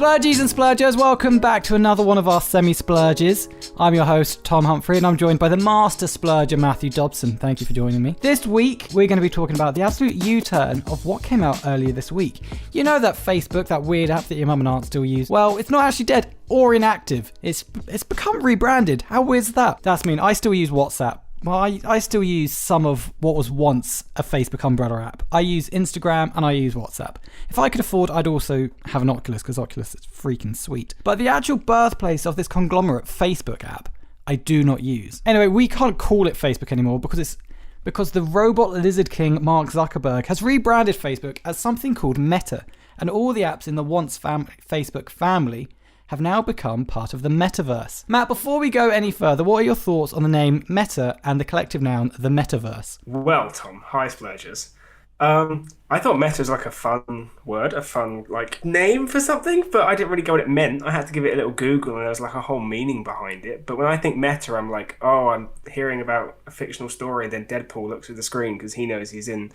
Splurgies and splurgers, welcome back to another one of our semi-splurges. I'm your host, Tom Humphrey, and I'm joined by the master splurger, Matthew Dobson. Thank you for joining me. This week, we're going to be talking about the absolute U-turn of what came out earlier this week. You know that Facebook, that weird app that your mum and aunt still use? Well, it's not actually dead or inactive. It's become rebranded. How weird is that? That's mean I still use WhatsApp. Well, I still use some of what was once a Facebook umbrella app. I use Instagram and I use WhatsApp. If I could afford, I'd also have an Oculus, because Oculus is freaking sweet. But the actual birthplace of this conglomerate Facebook app, I do not use. Anyway, we can't call it Facebook anymore because the robot lizard king Mark Zuckerberg has rebranded Facebook as something called Meta. And all the apps in the once Facebook family have now become part of the Metaverse. Matt, before we go any further, what are your thoughts on the name Meta and the collective noun, the Metaverse? Well, Tom, hi Splurgers. I thought meta is like a fun word, a fun like name for something, but I didn't really get what it meant. I had to give it a little Google and there was like a whole meaning behind it. But when I think meta, I'm like, oh, I'm hearing about a fictional story, and then Deadpool looks at the screen because he knows he's in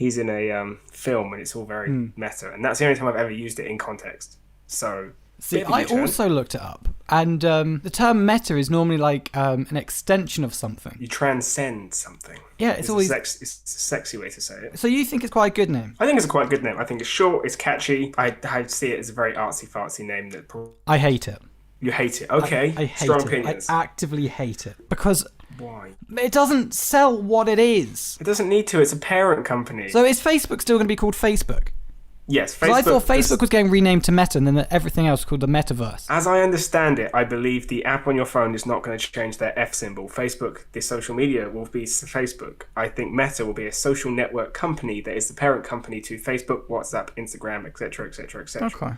a film, and it's all very meta. And that's the only time I've ever used it in context. So see, I also looked it up, and the term meta is normally like an extension of something. You transcend something. Yeah, it's always it's a sexy way to say it. So you think it's quite a good name? I think it's a quite good name. I think it's short, it's catchy. I see it as a very artsy-fartsy name that. I hate it. You hate it? Okay. I hate Strong it. opinions. I actively hate it because. Why? It doesn't sell what it is. It doesn't need to. It's a parent company. So is Facebook still going to be called Facebook? Yes, Facebook. So I thought Facebook was getting renamed to Meta, and then everything else was called the Metaverse. As I understand it, I believe the app on your phone is not going to change their F symbol. Facebook, this social media, will be Facebook. I think Meta will be a social network company that is the parent company to Facebook, WhatsApp, Instagram, etc., etc., etc. Okay.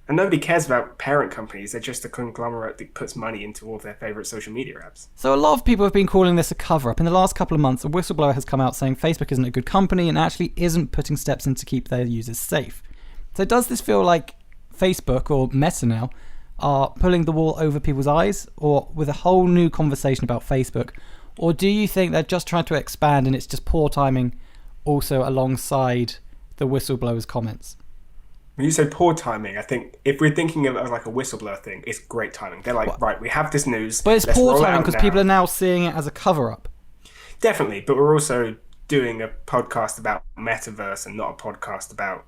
And nobody cares about parent companies. They're just a conglomerate that puts money into all of their favourite social media apps. So a lot of people have been calling this a cover-up. In the last couple of months, a whistleblower has come out saying Facebook isn't a good company and actually isn't putting steps in to keep their users safe. So does this feel like Facebook, or Meta now, are pulling the wool over people's eyes, or with a whole new conversation about Facebook? Or do you think they're just trying to expand and it's just poor timing also alongside the whistleblower's comments? When you say poor timing, I think if we're thinking of it as like a whistleblower thing, it's great timing. They're like, right, we have this news. But it's poor timing because people are now seeing it as a cover-up. Definitely, but we're also doing a podcast about Metaverse and not a podcast about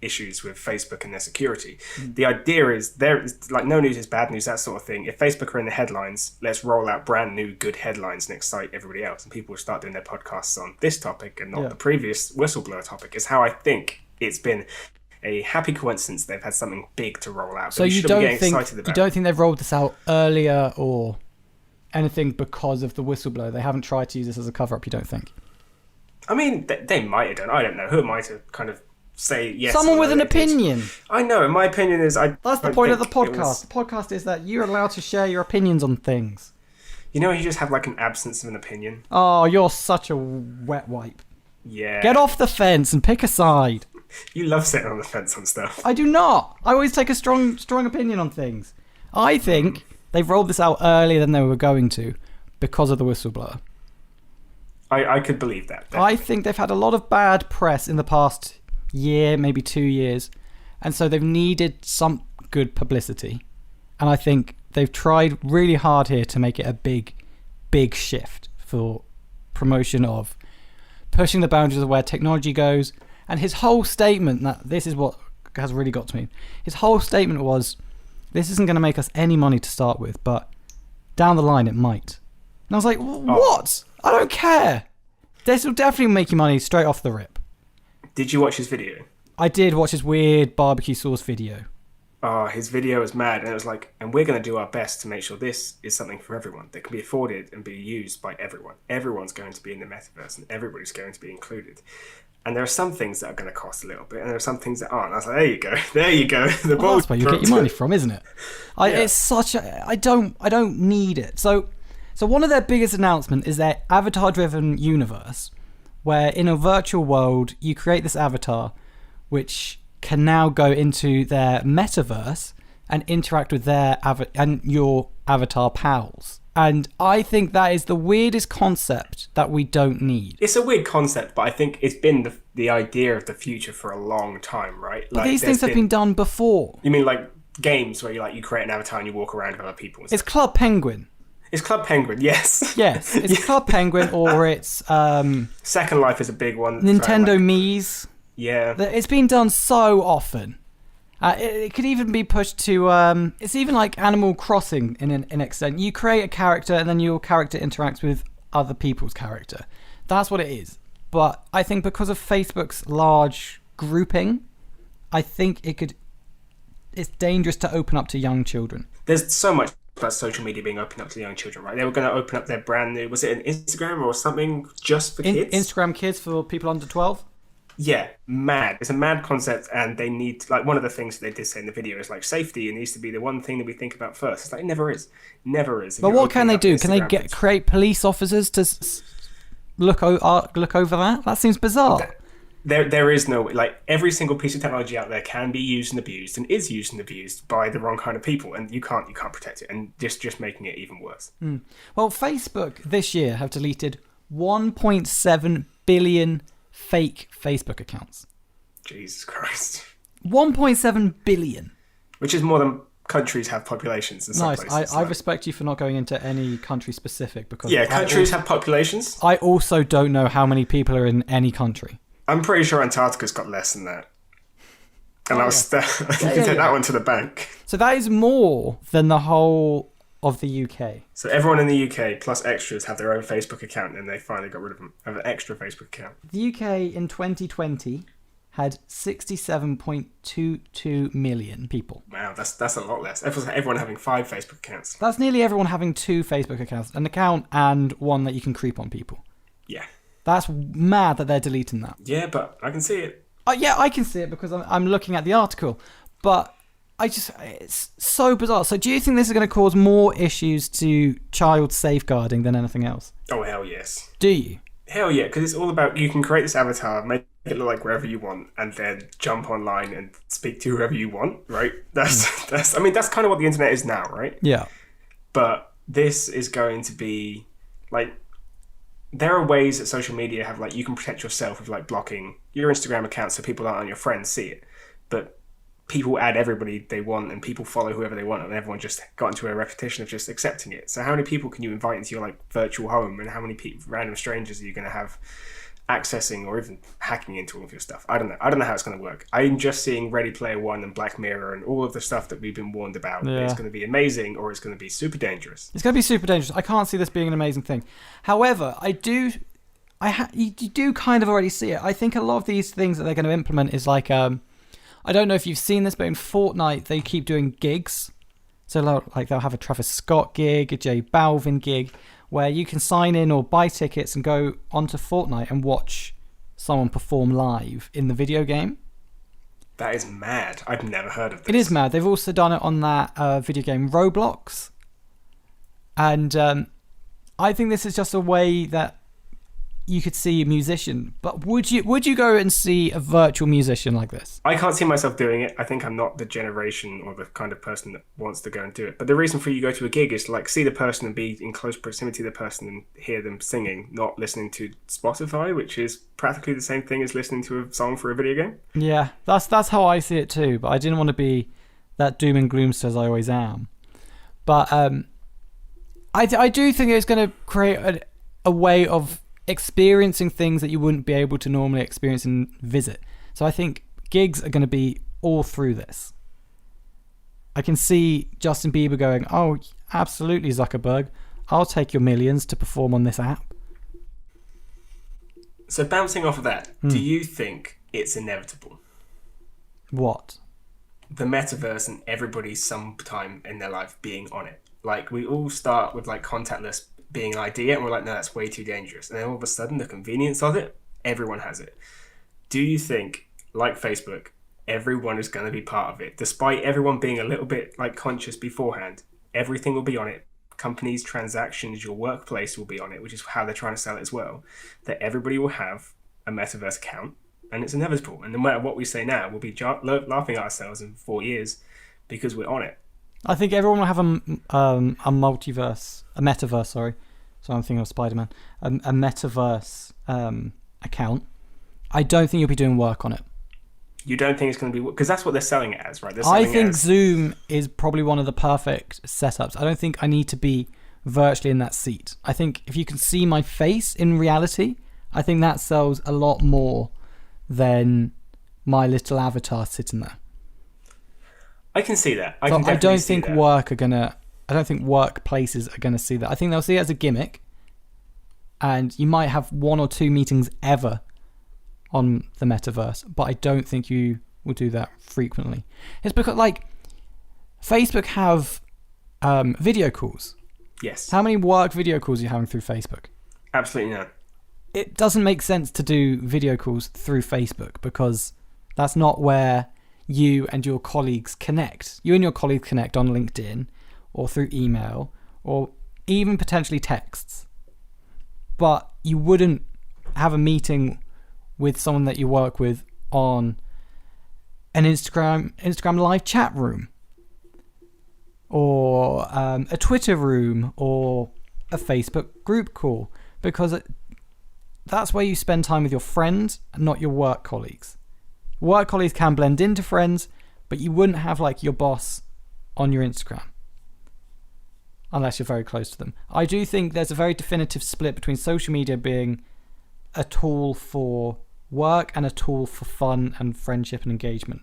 issues with Facebook and their security. The idea is there is like no news is bad news, that sort of thing. If Facebook are in the headlines, let's roll out brand new good headlines and excite everybody else, and people will start doing their podcasts on this topic and not the previous whistleblower topic. Is how I think it's been a happy coincidence they've had something big to roll out. So you don't think they've rolled this out earlier or anything because of the whistleblower? They haven't tried to use this as a cover-up, you don't think? I mean, they might have done. I don't know. Who am I to kind of say yes? Someone with an opinion. I know. And my opinion is That's the point of the podcast. The podcast is that you're allowed to share your opinions on things. You know, you just have like an absence of an opinion. Oh, you're such a wet wipe. Yeah. Get off the fence and pick a side. You love sitting on the fence on stuff. I do not. I always take a strong opinion on things. I think they've rolled this out earlier than they were going to because of the whistleblower. I could believe that. Definitely. I think they've had a lot of bad press in the past year, maybe 2 years, and so they've needed some good publicity. And I think they've tried really hard here to make it a big shift for promotion of pushing the boundaries of where technology goes. And his whole statement, that this is what has really got to me. His whole statement was, this isn't going to make us any money to start with, but down the line it might. And I was like, what? I don't care. This will definitely make you money straight off the rip. Did you watch his video? I did watch his weird barbecue sauce video. Oh, his video was mad. And it was like, and we're going to do our best to make sure this is something for everyone that can be afforded and be used by everyone. Everyone's going to be in the metaverse and everybody's going to be included. And there are some things that are going to cost a little bit, and there are some things that aren't. I was like, there you go. The well, that's where you get your money from, isn't it? It's such a. I don't need it. So one of their biggest announcements is their avatar-driven universe, where in a virtual world you create this avatar, which can now go into their metaverse and interact with their and your avatar pals. And I think that is the weirdest concept that we don't need. It's a weird concept, but I think it's been the idea of the future for a long time, right? But these things have been done before. You mean like games where you create an avatar and you walk around with other people? It's Club Penguin. It's Club Penguin, yes. Yes, it's Club Penguin, or it's... Second Life is a big one. Nintendo Mii's. Yeah. It's been done so often. It could even be pushed to... it's even like Animal Crossing in an extent. You create a character and then your character interacts with other people's character. That's what it is. But I think because of Facebook's large grouping, I think it's dangerous to open up to young children. There's so much about social media being opened up to young children, right? They were going to open up their brand new... Was it an Instagram or something just for kids? Instagram Kids for people under 12? Yeah, mad. It's a mad concept, and they need, like, one of the things that they did say in the video is, like, safety. It needs to be the one thing that we think about first. It's like, it never is. Never is. But what can they do? Can they create police officers to look over that? That seems bizarre. There is no, like, every single piece of technology out there can be used and abused, and is used and abused by the wrong kind of people, and you can't protect it, and just making it even worse. Well, Facebook this year have deleted 1.7 billion fake Facebook accounts. Jesus Christ. 1.7 billion. Which is more than countries have populations in some places. I respect you for not going into any country specific, because countries have populations. I also don't know how many people are in any country. I'm pretty sure Antarctica's got less than that. And you can take that one to the bank. So that is more than the whole of the UK. So everyone in the UK plus extras have their own Facebook account, and they finally got rid of them. Have an extra Facebook account. The UK in 2020 had 67.22 million people. Wow, that's a lot less. Everyone having 5 Facebook accounts. That's nearly everyone having 2 Facebook accounts, an account and one that you can creep on people. Yeah. That's mad that they're deleting that. Yeah, but I can see it. Yeah, I can see it because I'm looking at the article. But it's so bizarre. So do you think this is going to cause more issues to child safeguarding than anything else? Oh, hell yes. Do you? Hell yeah, because it's all about, you can create this avatar, make it look like wherever you want, and then jump online and speak to whoever you want, right? That's kind of what the internet is now, right? Yeah. But this is going to be, like, there are ways that social media have, like, you can protect yourself with, like, blocking your Instagram account so people aren't your friends see it. But people add everybody they want, and people follow whoever they want, and everyone just got into a repetition of just accepting it. So how many people can you invite into your, like, virtual home, and how many random strangers are you going to have accessing or even hacking into all of your stuff? I don't know how it's going to work. I'm just seeing Ready Player One and Black Mirror and all of the stuff that we've been warned about. Yeah. It's going to be amazing, or it's going to be super dangerous. It's going to be super dangerous. I can't see this being an amazing thing. However, you do kind of already see it. I think a lot of these things that they're going to implement is like, I don't know if you've seen this, but in Fortnite they keep doing gigs. So like they'll have a Travis Scott gig, a J Balvin gig, where you can sign in or buy tickets and go onto Fortnite and watch someone perform live in the video game. That is mad. I've never heard of this. It is mad. They've also done it on that video game Roblox. And I think this is just a way that you could see a musician. But would you go and see a virtual musician like this? I can't see myself doing it. I think I'm not the generation or the kind of person that wants to go and do it. But the reason for you to go to a gig is to, like, see the person and be in close proximity to the person and hear them singing, not listening to Spotify, which is practically the same thing as listening to a song for a video game. Yeah, that's how I see it too. But I didn't want to be that doom and gloomster as I always am. But I do think it's going to create a way of experiencing things that you wouldn't be able to normally experience and visit. So I think gigs are going to be all through this. I can see Justin Bieber going, "Oh, absolutely, Zuckerberg. I'll take your millions to perform on this app." So bouncing off of that, do you think it's inevitable? What? The metaverse and everybody sometime in their life being on it. Like, we all start with, like, contactless being an idea, and we're like, no, that's way too dangerous. And then all of a sudden, the convenience of it, everyone has it. Do you think, like Facebook, everyone is going to be part of it? Despite everyone being a little bit, like, conscious beforehand, everything will be on it. Companies, transactions, your workplace will be on it, which is how they're trying to sell it as well. That everybody will have a metaverse account, and it's inevitable. And no matter what we say now, we'll be laughing at ourselves in 4 years because we're on it. I think everyone will have a multiverse, a metaverse. Sorry, so I'm thinking of Spider-Man. A metaverse account. I don't think you'll be doing work on it. You don't think it's going to be... Because that's what they're selling it as, right? I think Zoom is probably one of the perfect setups. I don't think I need to be virtually in that seat. I think if you can see my face in reality, I think that sells a lot more than my little avatar sitting there. I can see that. I don't think workplaces are gonna see that. I think they'll see it as a gimmick, and you might have 1 or 2 meetings ever on the metaverse, but I don't think you will do that frequently. It's because like Facebook have video calls. Yes. How many work video calls are you having through Facebook? Absolutely none. It doesn't make sense to do video calls through Facebook because that's not where you and your colleagues connect. You and your colleagues connect on LinkedIn or through email or even potentially texts. But you wouldn't have a meeting with someone that you work with on an Instagram live chat room or a Twitter room or a Facebook group call, because that's where you spend time with your friends and not your work colleagues. Work colleagues can blend into friends, but you wouldn't have like your boss on your Instagram unless you're very close to them. I do think there's a very definitive split between social media being a tool for work and a tool for fun and friendship and engagement.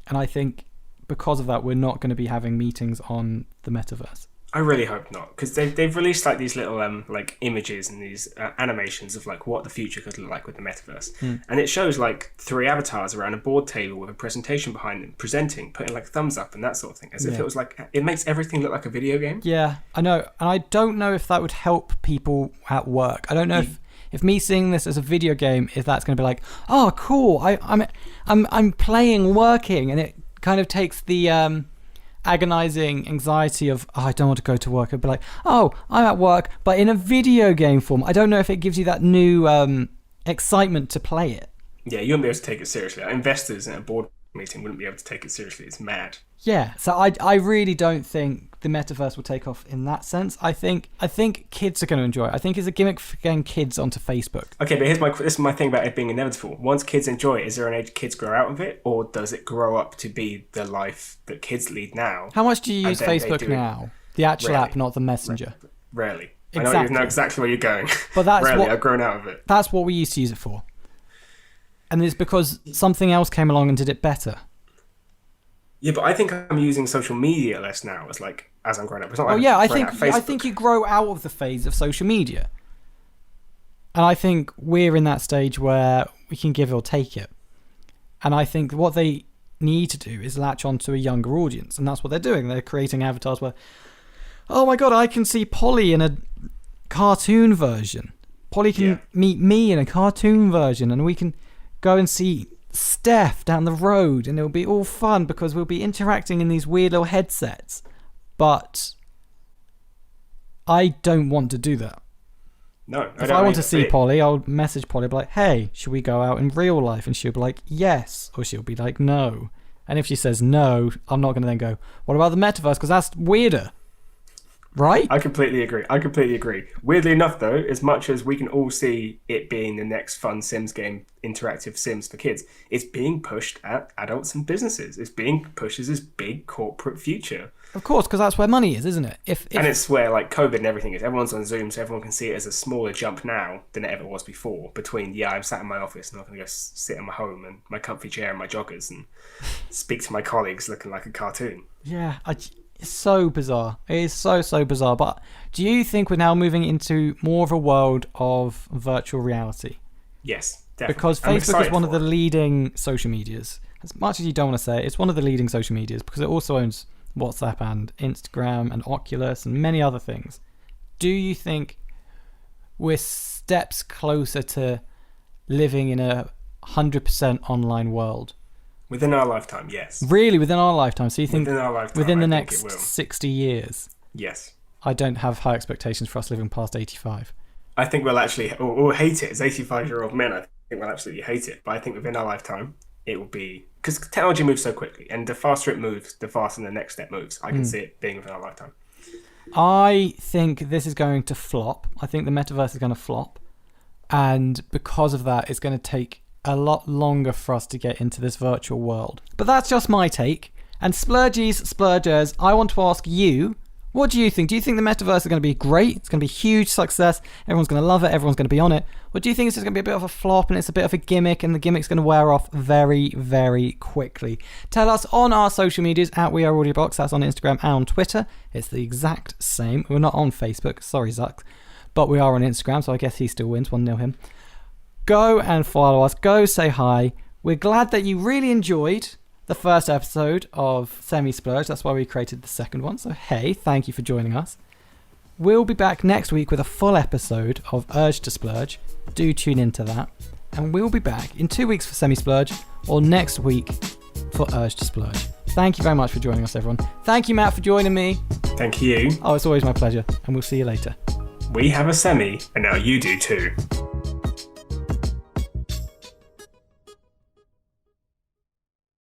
And I think because of that, we're not going to be having meetings on the metaverse. I really hope not, because they've released like these little like images and these animations of like what the future could look like with the metaverse, and it shows like 3 avatars around a board table with a presentation behind them, presenting, putting like thumbs up and that sort of thing, as if it was like, it makes everything look like a video game. Yeah, I know, and I don't know if that would help people at work. I don't know if me seeing this as a video game, if that's going to be like, oh, cool, I'm playing working, and it kind of takes the agonizing anxiety of, oh, I don't want to go to work. I'd be like, oh, I'm at work, but in a video game form. I don't know if it gives you that new excitement to play it. Yeah, you wouldn't be able to take it seriously. Investors in a board meeting wouldn't be able to take it seriously. It's mad. Yeah, so I really don't think the metaverse will take off in that sense. I think kids are going to enjoy it. I think it's a gimmick for getting kids onto Facebook. Okay, but this is my thing about it being inevitable. Once kids enjoy it, is there an age kids grow out of it, or does it grow up to be the life that kids lead now? How much do you use Facebook now? The actual app, not the messenger. Rarely. Exactly. I know exactly where you're going. But that's rarely. I've grown out of it. That's what we used to use it for. And it's because something else came along and did it better. Yeah, but I think I'm using social media less now as I'm growing up. It's not like I think you grow out of the phase of social media. And I think we're in that stage where we can give or take it. And I think what they need to do is latch onto a younger audience, and that's what they're doing. They're creating avatars where, oh my god, I can see Polly in a cartoon version. Polly can meet me in a cartoon version, and we can go and see Steph down the road, and it'll be all fun because we'll be interacting in these weird little headsets. But I don't want to do that. No, if I want to see Polly, I'll message Polly, be like, hey, should we go out in real life? And she'll be like, yes, or she'll be like, no. And if she says no, I'm not going to then go, what about the metaverse? Because that's weirder. Right? I completely agree. Weirdly enough, though, as much as we can all see it being the next fun Sims game, interactive Sims for kids, it's being pushed at adults and businesses. It's being pushed as this big corporate future. Of course, because that's where money is, isn't it? And it's where like COVID and everything is. Everyone's on Zoom, so everyone can see it as a smaller jump now than it ever was before. Between, I'm sat in my office and I'm going to go sit in my home and my comfy chair and my joggers and speak to my colleagues looking like a cartoon. Yeah, it's so bizarre. It is so bizarre. But do you think we're now moving into more of a world of virtual reality? Yes, definitely. Because Facebook is one of the leading social medias. As much as you don't want to say it, it's one of the leading social medias because it also owns WhatsApp and Instagram and Oculus and many other things. Do you think we're steps closer to living in a 100% online world? Within our lifetime, yes. Really, within our lifetime? So you think within our lifetime, within the next 60 years? Yes. I don't have high expectations for us living past 85. I think we'll actually we'll hate it. As 85-year-old men, I think we'll absolutely hate it. But I think within our lifetime, it will be because technology moves so quickly, and the faster it moves, the faster the next step moves. I can see it being within our lifetime. I think this is going to flop. I think the metaverse is going to flop. And because of that, it's going to take a lot longer for us to get into this virtual world. But that's just my take. And Splurgies, Splurgers, I want to ask you, what do you think? Do you think the metaverse is going to be great? It's going to be a huge success. Everyone's going to love it. Everyone's going to be on it. Or do you think it's just going to be a bit of a flop and it's a bit of a gimmick and the gimmick's going to wear off very, very quickly? Tell us on our social medias at We Are Audiobox. That's on Instagram and on Twitter. It's the exact same. We're not on Facebook. Sorry, Zuck. But we are on Instagram, so I guess he still wins. 1-0 him. Go and follow us. Go say hi. We're glad that you really enjoyed the first episode of Semi Splurge. That's why we created the second one. So, hey, thank you for joining us. We'll be back next week with a full episode of Urge to Splurge. Do tune into that. And we'll be back in 2 weeks for Semi Splurge or next week for Urge to Splurge. Thank you very much for joining us, everyone. Thank you, Matt, for joining me. Thank you. Oh, it's always my pleasure. And we'll see you later. We have a semi, and now you do too.